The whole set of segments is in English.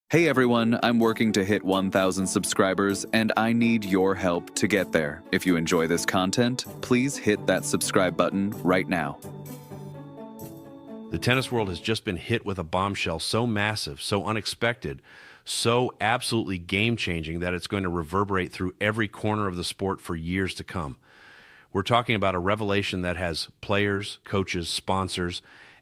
Hey everyone, I'm working to hit 1,000 subscribers and I need your help to get there. If you enjoy this content, please hit that subscribe button right now. The tennis world has just been hit with a bombshell so massive, so unexpected, so absolutely game-changing that it's going to reverberate through every corner of the sport for years to come. We're talking about a revelation that has players, coaches, sponsors,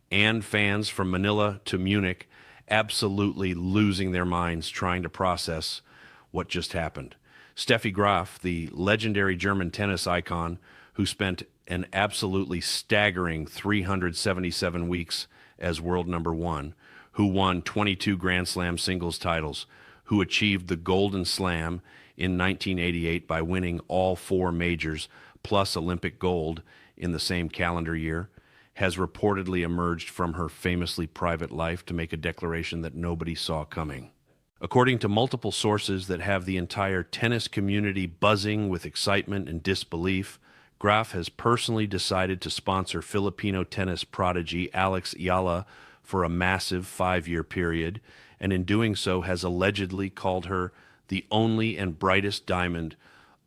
and fans from Manila to Munich absolutely losing their minds trying to process what just happened. Steffi Graf, the legendary German tennis icon who spent an absolutely staggering 377 weeks as world number one, who won 22 Grand Slam singles titles, who achieved the Golden Slam in 1988 by winning all four majors plus Olympic gold in the same calendar year, has reportedly emerged from her famously private life to make a declaration that nobody saw coming. According to multiple sources that have the entire tennis community buzzing with excitement and disbelief, Graf has personally decided to sponsor Filipino tennis prodigy Alex Eala for a massive 5-year period, and in doing so has allegedly called her the only and brightest diamond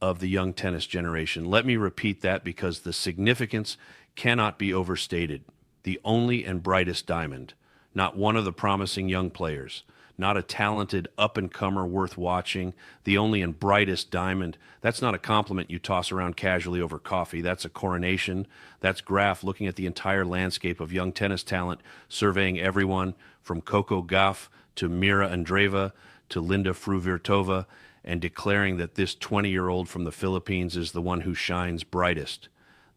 of the young tennis generation. Let me repeat that because the significance cannot be overstated. The only and brightest diamond, not one of the promising young players, not a talented up-and-comer worth watching, the only and brightest diamond. That's not a compliment you toss around casually over coffee. That's a coronation. That's Graf looking at the entire landscape of young tennis talent, surveying everyone from Coco Gauff to Mira Andreeva to Linda Fruvirtova, and declaring that this 20-year-old from the Philippines is the one who shines brightest.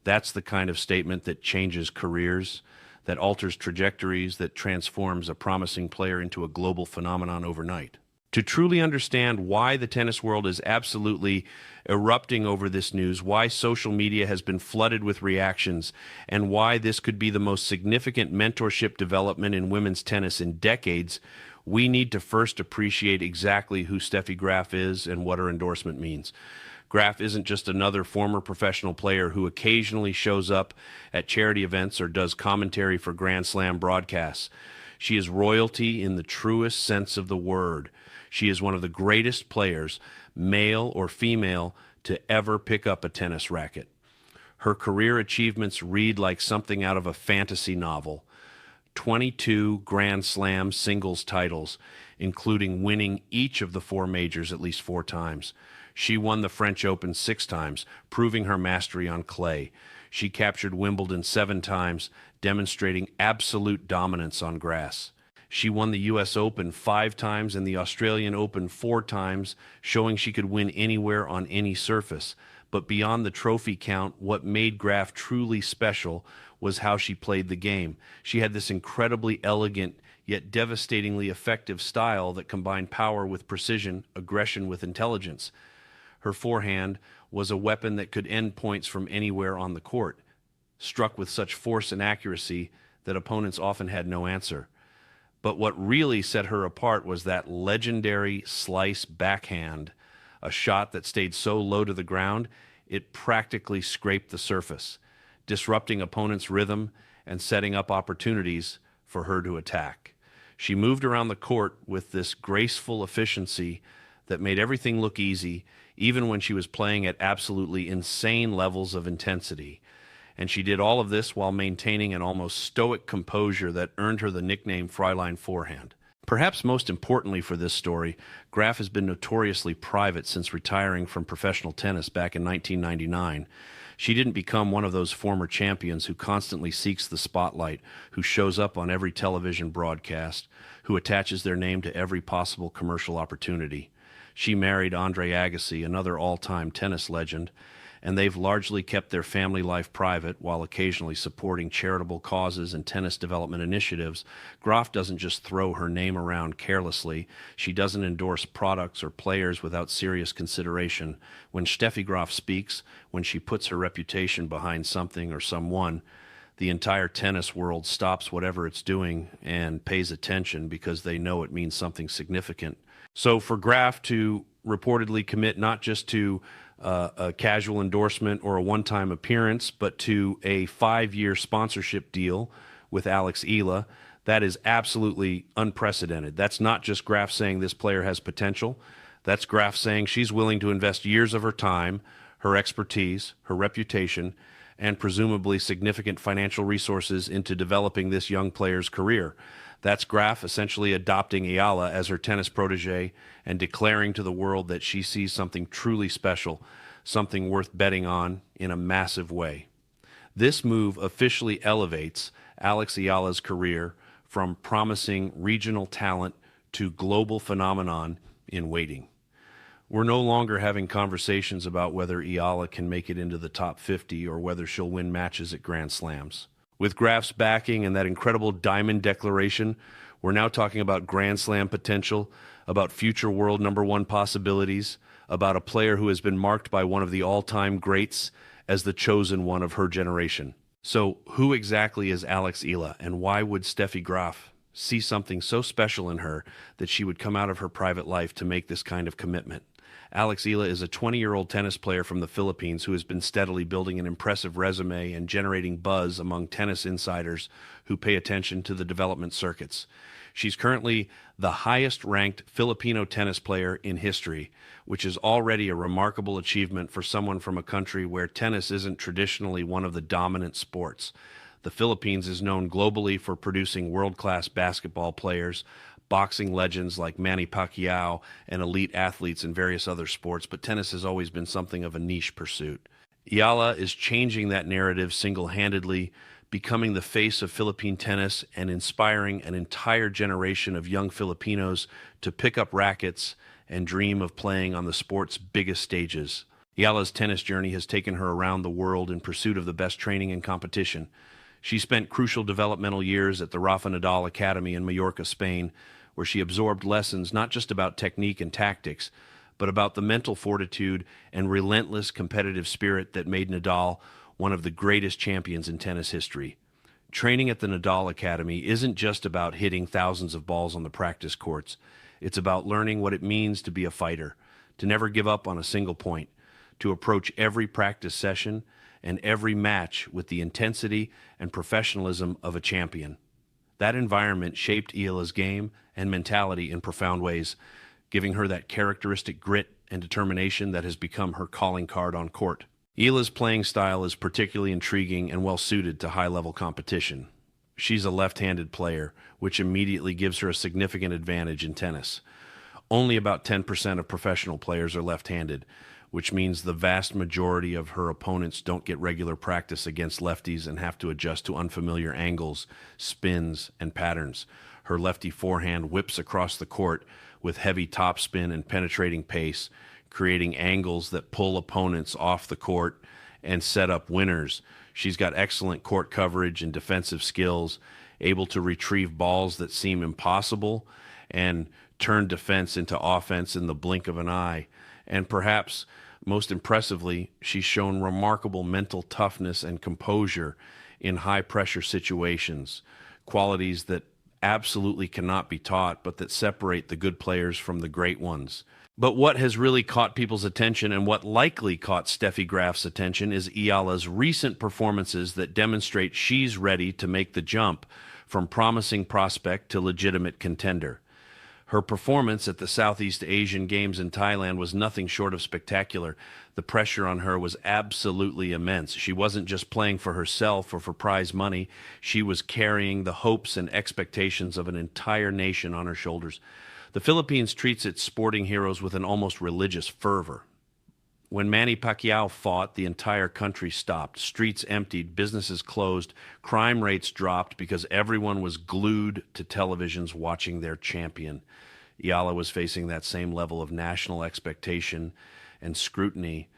That's the kind of statement that changes careers, that alters trajectories, that transforms a promising player into a global phenomenon overnight. To truly understand why the tennis world is absolutely erupting over this news, why social media has been flooded with reactions, and why this could be the most significant mentorship development in women's tennis in decades, we need to first appreciate exactly who Steffi Graf is and what her endorsement means. Graf isn't just another former professional player who occasionally shows up at charity events or does commentary for Grand Slam broadcasts. She is royalty in the truest sense of the word. She is one of the greatest players, male or female, to ever pick up a tennis racket. Her career achievements read like something out of a fantasy novel. 22 Grand Slam singles titles, including winning each of the four majors at least 4 times. She won the French Open 6 times, proving her mastery on clay. She captured Wimbledon 7 times, demonstrating absolute dominance on grass. She won the U.S. Open 5 times and the Australian Open 4 times, showing she could win anywhere on any surface. But beyond the trophy count, what made Graf truly special was how she played the game. She had this incredibly elegant yet devastatingly effective style that combined power with precision, aggression with intelligence. Her forehand was a weapon that could end points from anywhere on the court, struck with such force and accuracy that opponents often had no answer. But what really set her apart was that legendary slice backhand, a shot that stayed so low to the ground, it practically scraped the surface, disrupting opponents' rhythm and setting up opportunities for her to attack. She moved around the court with this graceful efficiency that made everything look easy, even when she was playing at absolutely insane levels of intensity. And she did all of this while maintaining an almost stoic composure that earned her the nickname Fräulein Forehand. Perhaps most importantly for this story, Graf has been notoriously private since retiring from professional tennis back in 1999. She didn't become one of those former champions who constantly seeks the spotlight, who shows up on every television broadcast, who attaches their name to every possible commercial opportunity. She married Andre Agassi, another all-time tennis legend, and they've largely kept their family life private while occasionally supporting charitable causes and tennis development initiatives. Graf doesn't just throw her name around carelessly. She doesn't endorse products or players without serious consideration. When Steffi Graf speaks, when she puts her reputation behind something or someone, the entire tennis world stops whatever it's doing and pays attention because they know it means something significant. So for Graf to reportedly commit not just to a casual endorsement or a one-time appearance, but to a 5-year sponsorship deal with Alex Eala, That is absolutely unprecedented. That's not just Graf saying this player has potential. That's Graf saying she's willing to invest years of her time, her expertise, her reputation, and presumably significant financial resources into developing this young player's career. That's Graf essentially adopting Eala as her tennis protege and declaring to the world that she sees something truly special, something worth betting on in a massive way. This move officially elevates Alex Eala's career from promising regional talent to global phenomenon in waiting. We're no longer having conversations about whether Eala can make it into the top 50 or whether she'll win matches at Grand Slams. With Graf's backing and that incredible diamond declaration, we're now talking about Grand Slam potential, about future world number one possibilities, about a player who has been marked by one of the all-time greats as the chosen one of her generation. So who exactly is Alex Eala, and why would Steffi Graf see something so special in her that she would come out of her private life to make this kind of commitment? Alex Eala is a 20-year-old tennis player from the Philippines who has been steadily building an impressive resume and generating buzz among tennis insiders who pay attention to the development circuits. She's currently the highest-ranked Filipino tennis player in history, which is already a remarkable achievement for someone from a country where tennis isn't traditionally one of the dominant sports. The Philippines is known globally for producing world-class basketball players, boxing legends like Manny Pacquiao, and elite athletes in various other sports, but tennis has always been something of a niche pursuit. Eala is changing that narrative single-handedly, becoming the face of Philippine tennis and inspiring an entire generation of young Filipinos to pick up rackets and dream of playing on the sport's biggest stages. Eala's tennis journey has taken her around the world in pursuit of the best training and competition. She spent crucial developmental years at the Rafa Nadal Academy in Mallorca, Spain, where she absorbed lessons not just about technique and tactics, but about the mental fortitude and relentless competitive spirit that made Nadal one of the greatest champions in tennis history. Training at the Nadal Academy isn't just about hitting thousands of balls on the practice courts. It's about learning what it means to be a fighter, to never give up on a single point, to approach every practice session and every match with the intensity and professionalism of a champion. That environment shaped Eala's game and mentality in profound ways, giving her that characteristic grit and determination that has become her calling card on court. Eala's playing style is particularly intriguing and well-suited to high-level competition. She's a left-handed player, which immediately gives her a significant advantage in tennis. Only about 10% of professional players are left-handed, which means the vast majority of her opponents don't get regular practice against lefties and have to adjust to unfamiliar angles, spins, and patterns. Her lefty forehand whips across the court with heavy topspin and penetrating pace, creating angles that pull opponents off the court and set up winners. She's got excellent court coverage and defensive skills, able to retrieve balls that seem impossible and turn defense into offense in the blink of an eye. And perhaps most impressively, she's shown remarkable mental toughness and composure in high-pressure situations, qualities that absolutely cannot be taught, but that separate the good players from the great ones. But what has really caught people's attention and what likely caught Steffi Graf's attention is Eala's recent performances that demonstrate she's ready to make the jump from promising prospect to legitimate contender. Her performance at the Southeast Asian Games in Thailand was nothing short of spectacular. The pressure on her was absolutely immense. She wasn't just playing for herself or for prize money. She was carrying the hopes and expectations of an entire nation on her shoulders. The Philippines treats its sporting heroes with an almost religious fervor. When Manny Pacquiao fought, the entire country stopped. Streets emptied, businesses closed, crime rates dropped because everyone was glued to televisions watching their champion. Eala was facing that same level of national expectation and scrutiny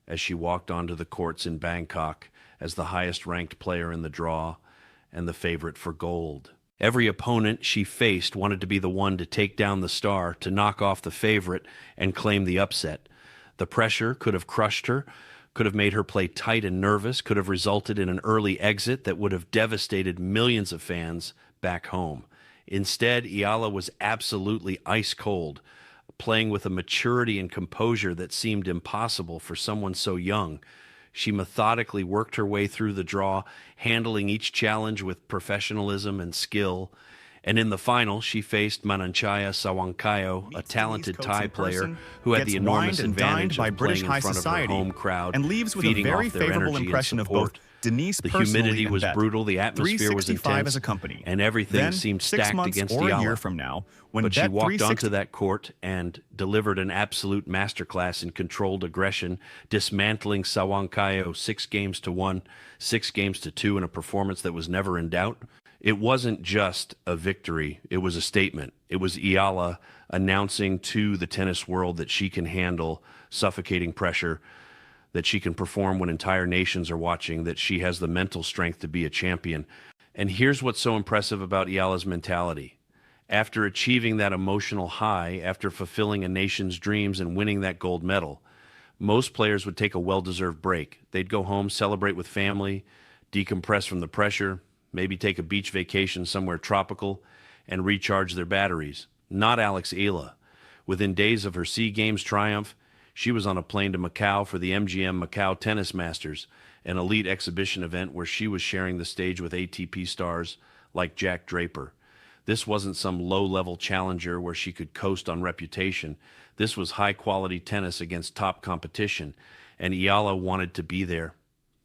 as she walked onto the courts in Bangkok as the highest-ranked player in the draw and the favorite for gold. Every opponent she faced wanted to be the one to take down the star, to knock off the favorite and claim the upset. The pressure could have crushed her, could have made her play tight and nervous, could have resulted in an early exit that would have devastated millions of fans back home. Instead, Eala was absolutely ice cold, playing with a maturity and composure that seemed impossible for someone so young. She methodically worked her way through the draw, handling each challenge with professionalism and skill. And in the final, she faced Mananchaya Sawankayo, a talented Thai player who had the enormous advantage of playing in front of her home crowd, and leaves with a feeding very off their favorable energy impression and of both support. Denise The personally humidity and was Bet. brutal, the atmosphere was 365 intense, as a company. and everything Then, seemed 6 stacked months against or a Eala. year from now, when But she Bet walked 360 onto that court and delivered an absolute masterclass in controlled aggression, dismantling Sawankayo 6-1, 6-2 in a performance that was never in doubt. It wasn't just a victory, it was a statement. It was Eala announcing to the tennis world that she can handle suffocating pressure, that she can perform when entire nations are watching, that she has the mental strength to be a champion. And here's what's so impressive about Eala's mentality. After achieving that emotional high, after fulfilling a nation's dreams and winning that gold medal, most players would take a well-deserved break. They'd go home, celebrate with family, decompress from the pressure, maybe take a beach vacation somewhere tropical, and recharge their batteries. Not Alex Eala. Within days of her SEA Games triumph, she was on a plane to Macau for the MGM Macau Tennis Masters, an elite exhibition event where she was sharing the stage with ATP stars like Jack Draper. This wasn't some low-level challenger where she could coast on reputation. This was high-quality tennis against top competition, and Eala wanted to be there,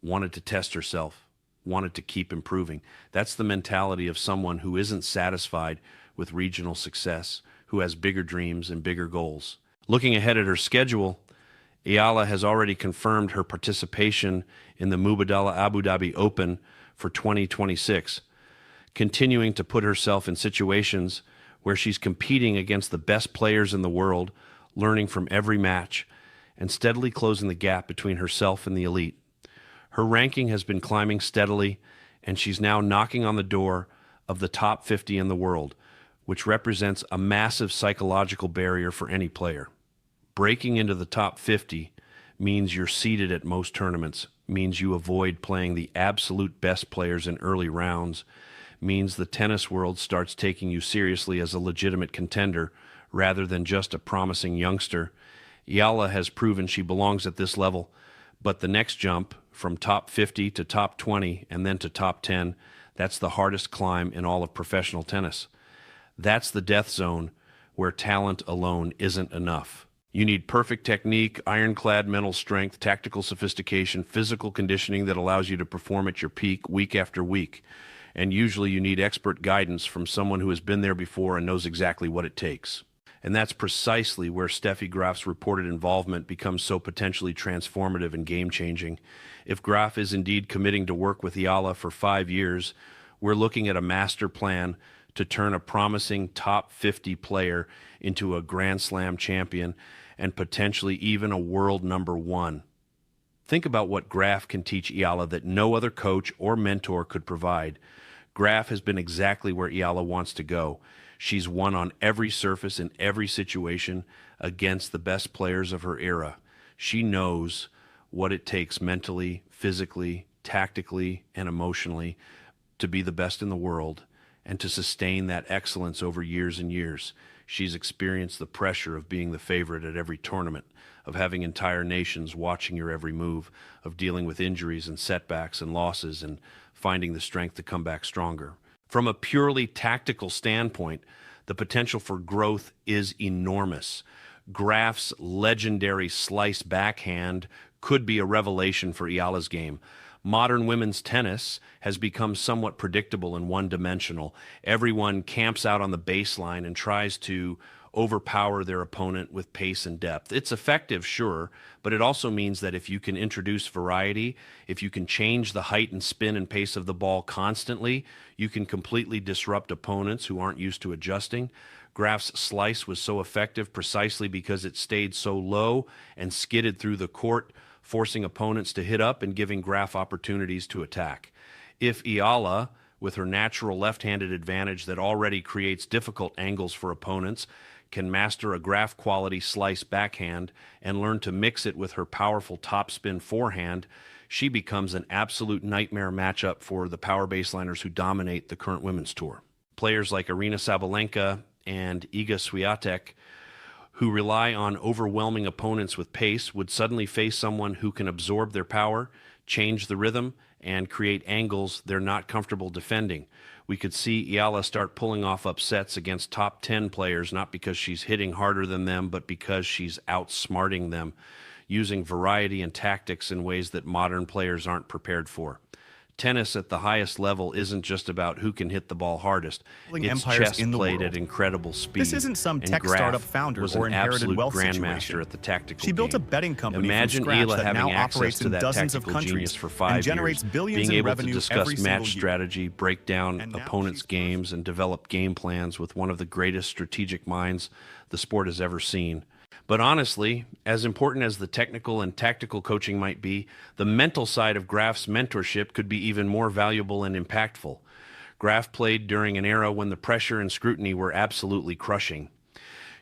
wanted to test herself, wanted to keep improving. That's the mentality of someone who isn't satisfied with regional success, who has bigger dreams and bigger goals. Looking ahead at her schedule, Eala has already confirmed her participation in the Mubadala Abu Dhabi Open for 2026, continuing to put herself in situations where she's competing against the best players in the world, learning from every match, and steadily closing the gap between herself and the elite. Her ranking has been climbing steadily, and she's now knocking on the door of the top 50 in the world, which represents a massive psychological barrier for any player. Breaking into the top 50 means you're seeded at most tournaments, means you avoid playing the absolute best players in early rounds, means the tennis world starts taking you seriously as a legitimate contender rather than just a promising youngster. Eala has proven she belongs at this level, but the next jump from top 50 to top 20 and then to top 10, that's the hardest climb in all of professional tennis. That's the death zone where talent alone isn't enough. You need perfect technique, ironclad mental strength, tactical sophistication, physical conditioning that allows you to perform at your peak week after week. And usually you need expert guidance from someone who has been there before and knows exactly what it takes. And that's precisely where Steffi Graf's reported involvement becomes so potentially transformative and game-changing. If Graf is indeed committing to work with Eala for 5 years, we're looking at a master plan to turn a promising top 50 player into a Grand Slam champion and potentially even a world number one. Think about what Graf can teach Eala that no other coach or mentor could provide. Graf has been exactly where Eala wants to go. She's won on every surface in every situation against the best players of her era. She knows what it takes mentally, physically, tactically, and emotionally to be the best in the world and to sustain that excellence over years and years. She's experienced the pressure of being the favorite at every tournament, of having entire nations watching your every move, of dealing with injuries and setbacks and losses and finding the strength to come back stronger. From a purely tactical standpoint, the potential for growth is enormous. Graf's legendary slice backhand could be a revelation for Eala's game. Modern women's tennis has become somewhat predictable and one-dimensional. Everyone camps out on the baseline and tries to overpower their opponent with pace and depth. It's effective, sure, but it also means that if you can introduce variety, if you can change the height and spin and pace of the ball constantly, you can completely disrupt opponents who aren't used to adjusting. Graf's slice was so effective precisely because it stayed so low and skidded through the court, forcing opponents to hit up and giving Graf opportunities to attack. If Eala, with her natural left-handed advantage that already creates difficult angles for opponents, can master a Graf quality slice backhand and learn to mix it with her powerful topspin forehand, she becomes an absolute nightmare matchup for the power baseliners who dominate the current women's tour. Players like Aryna Sabalenka and Iga Swiatek, who rely on overwhelming opponents with pace would suddenly face someone who can absorb their power, change the rhythm, and create angles they're not comfortable defending. We could see Eala start pulling off upsets against top 10 players, not because she's hitting harder than them, but because she's outsmarting them, using variety and tactics in ways that modern players aren't prepared for. Tennis at the highest level isn't just about who can hit the ball hardest. It's empires chess in the played world. at incredible speed. This isn't some and tech Graf startup founder was or an inherited absolute wealth grandmaster situation. at the tactical She built a game. betting company Imagine from scratch Eala that having now access operates to in that dozens of tactical countries genius for and 5 generates years, billions being in able to revenue discuss every single match year. strategy, break down And now opponents' she's games, and develop game plans with one of the greatest strategic minds the sport has ever seen. But honestly, as important as the technical and tactical coaching might be, the mental side of Graf's mentorship could be even more valuable and impactful. Graf played during an era when the pressure and scrutiny were absolutely crushing.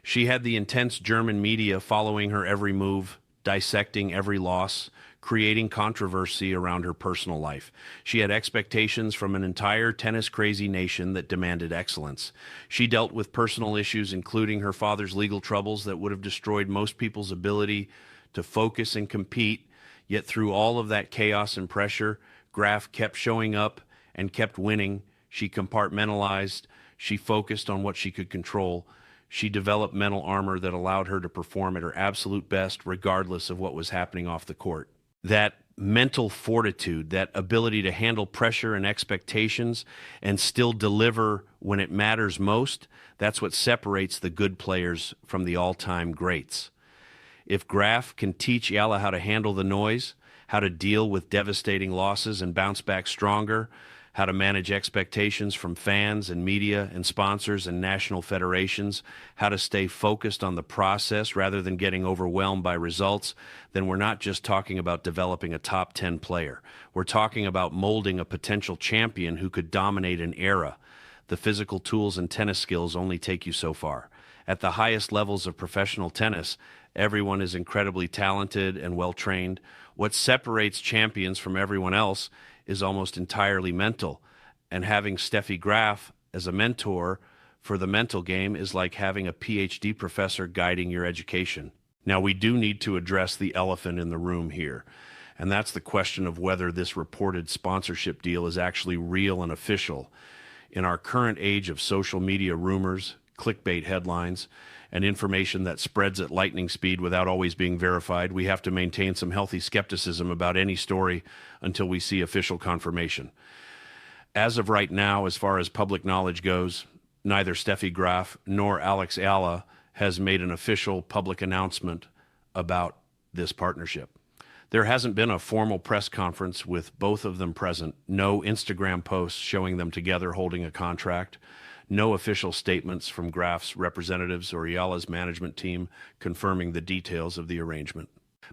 She had the intense German media following her every move, dissecting every loss, creating controversy around her personal life. She had expectations from an entire tennis-crazy nation that demanded excellence. She dealt with personal issues, including her father's legal troubles that would have destroyed most people's ability to focus and compete. Yet through all of that chaos and pressure, Graf kept showing up and kept winning. She compartmentalized. She focused on what she could control. She developed mental armor that allowed her to perform at her absolute best, regardless of what was happening off the court. That mental fortitude, that ability to handle pressure and expectations and still deliver when it matters most, that's what separates the good players from the all-time greats. If Graf can teach Eala how to handle the noise, how to deal with devastating losses and bounce back stronger, how to manage expectations from fans and media and sponsors and national federations, how to stay focused on the process rather than getting overwhelmed by results, then we're not just talking about developing a top 10 player. We're talking about molding a potential champion who could dominate an era. The physical tools and tennis skills only take you so far. At the highest levels of professional tennis, everyone is incredibly talented and well-trained. What separates champions from everyone else is almost entirely mental. And having Steffi Graf as a mentor for the mental game is like having a PhD professor guiding your education. Now, we do need to address the elephant in the room here, and that's the question of whether this reported sponsorship deal is actually real and official. In our current age of social media rumors, clickbait headlines, and information that spreads at lightning speed without always being verified, we have to maintain some healthy skepticism about any story until we see official confirmation. As of right now, as far as public knowledge goes, neither Steffi Graf nor Alex Eala has made an official public announcement about this partnership. There hasn't been a formal press conference with both of them present, no Instagram posts showing them together holding a contract, no official statements from Graf's representatives or Eala's management team confirming the details of the arrangement.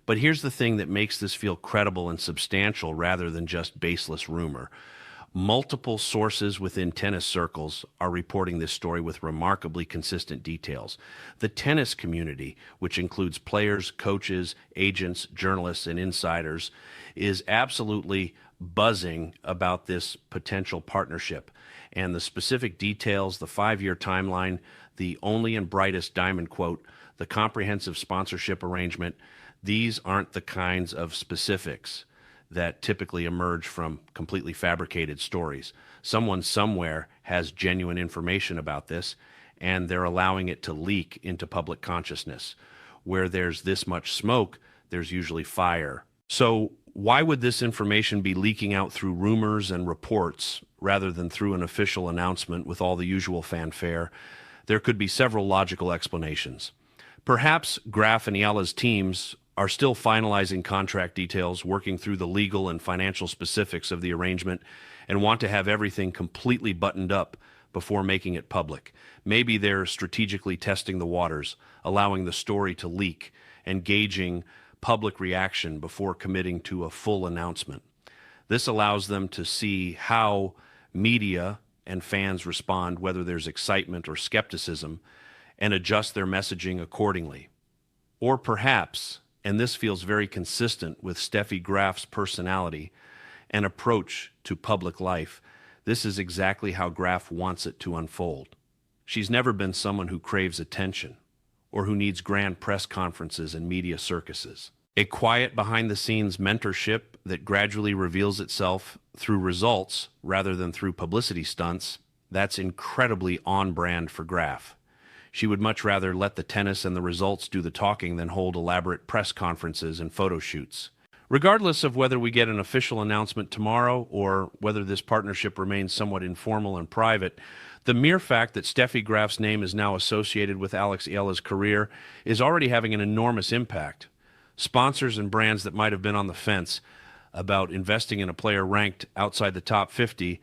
But here's the thing that makes this feel credible and substantial rather than just baseless rumor. Multiple sources within tennis circles are reporting this story with remarkably consistent details. The tennis community, which includes players, coaches, agents, journalists, and insiders, is absolutely buzzing about this potential partnership. And the specific details, the 5-year timeline, the only and brightest diamond quote, the comprehensive sponsorship arrangement, these aren't the kinds of specifics that typically emerge from completely fabricated stories. Someone somewhere has genuine information about this, and they're allowing it to leak into public consciousness. Where there's this much smoke, there's usually fire. So why would this information be leaking out through rumors and reports rather than through an official announcement with all the usual fanfare? There could be several logical explanations. Perhaps Graf and Eala's teams are still finalizing contract details, working through the legal and financial specifics of the arrangement, and want to have everything completely buttoned up before making it public. Maybe they're strategically testing the waters, allowing the story to leak, and gauging public reaction before committing to a full announcement. This allows them to see how media and fans respond, whether there's excitement or skepticism, and adjust their messaging accordingly. Or perhaps, and this feels very consistent with Steffi Graf's personality and approach to public life, this is exactly how Graf wants it to unfold. She's never been someone who craves attention or who needs grand press conferences and media circuses. A quiet behind-the-scenes mentorship that gradually reveals itself through results rather than through publicity stunts, that's incredibly on-brand for Graf. She would much rather let the tennis and the results do the talking than hold elaborate press conferences and photo shoots. Regardless of whether we get an official announcement tomorrow or whether this partnership remains somewhat informal and private, the mere fact that Steffi Graf's name is now associated with Eala's career is already having an enormous impact. Sponsors and brands that might have been on the fence about investing in a player ranked outside the top 50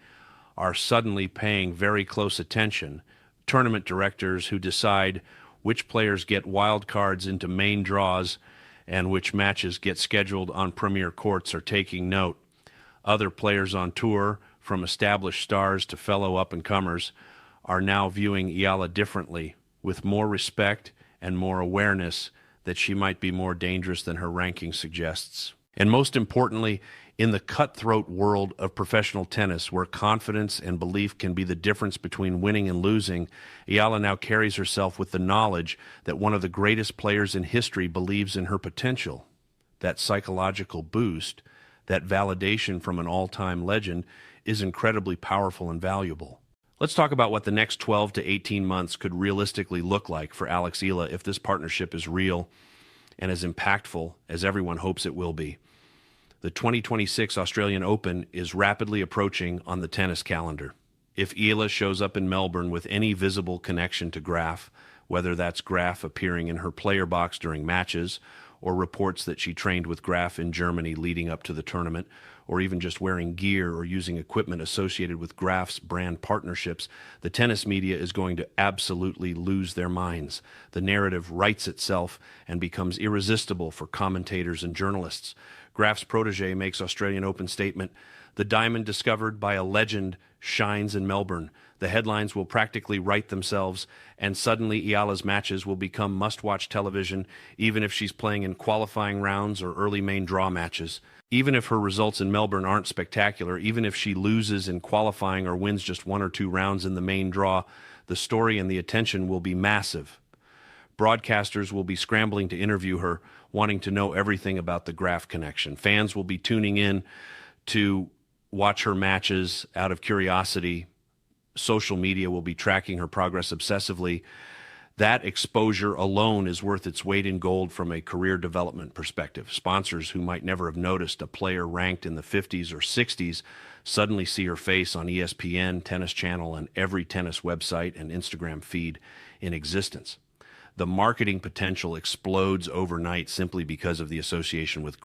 are suddenly paying very close attention. Tournament directors who decide which players get wild cards into main draws and which matches get scheduled on premier courts are taking note. Other players on tour, from established stars to fellow up-and-comers, are now viewing Eala differently, with more respect and more awareness that she might be more dangerous than her ranking suggests. And most importantly, in the cutthroat world of professional tennis, where confidence and belief can be the difference between winning and losing, Eala now carries herself with the knowledge that one of the greatest players in history believes in her potential. That psychological boost, that validation from an all-time legend, is incredibly powerful and valuable. Let's talk about what the next 12 to 18 months could realistically look like for Eala if this partnership is real and as impactful as everyone hopes it will be. The 2026 Australian Open is rapidly approaching on the tennis calendar. If Eala shows up in Melbourne with any visible connection to Graf, whether that's Graf appearing in her player box during matches, or reports that she trained with Graf in Germany leading up to the tournament, or even just wearing gear or using equipment associated with Graf's brand partnerships, the tennis media is going to absolutely lose their minds. The narrative writes itself and becomes irresistible for commentators and journalists. Graf's protege makes Australian Open statement, "The diamond discovered by a legend shines in Melbourne. The headlines will practically write themselves, and suddenly Eala's matches will become must-watch television, even if she's playing in qualifying rounds or early main draw matches. Even if her results in Melbourne aren't spectacular, even if she loses in qualifying or wins just 1 or 2 rounds in the main draw, the story and the attention will be massive. Broadcasters will be scrambling to interview her, wanting to know everything about the Graf connection. Fans will be tuning in to watch her matches out of curiosity. Social media will be tracking her progress obsessively. That exposure alone is worth its weight in gold from a career development perspective. Sponsors who might never have noticed a player ranked in the 50s or 60s suddenly see her face on ESPN, Tennis Channel, and every tennis website and Instagram feed in existence. The marketing potential explodes overnight simply because of the association with